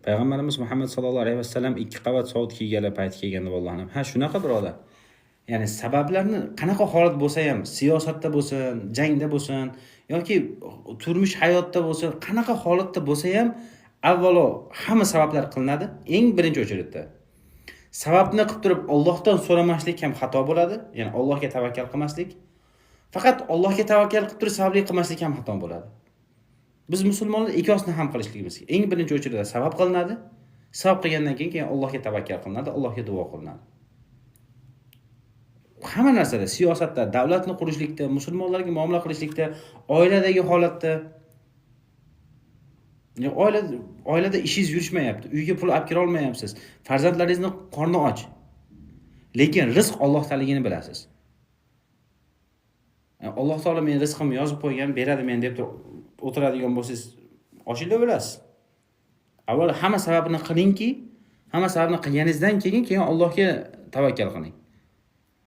Payg'ambarimiz Muhammad sallallohu alayhi vasallam 2 qavat sovut kiyganlar payti kelganda vallohni. Ha, shunaqa birodar. Ya'ni sabablarni qanaqa holat bo'lsa ham, siyosatda bo'lsin, jangda bo'lsin yoki turmush hayotda bo'lsin, qanaqa holatda bo'lsa ham avvalo hamma sabablar qilinadi. Eng birinchi o'chiritda sababni qilib turib Allohdan so'ramaslik ham xato bo'ladi. Ya'ni Allohga tavakkal qilmaslik. Faqat Allohga tavakkal qilib turib sababli qilmaslik ham xato bo'ladi. Biz musulmonlar ikkosini ham qilishligimiz kerak. Eng birinchi o'chiritda sabab qilinadi. Sabab qilgandan keyin Allohga tavakkal qilinadi, Allohga duo qilinadi. Hamma narsada, siyosatda, davlatni qurishlikda, musulmonlarga muomala qilishlikda, oiladagi holatda, oilada ishingiz yurishmayapti, uyga pul olib kira olmayapsiz, farzandlaringizni qorni och. Lekin rizq Alloh taligini bilasiz. Alloh taolo men rizqimni yozib qo'ygan, beradi men deb o'tiradigan bo'lsangiz, ochinglar bilasiz. Avval hamma sababini qilingki, hamma sababni qilganingizdan keyin Allohga tavakkal qiling.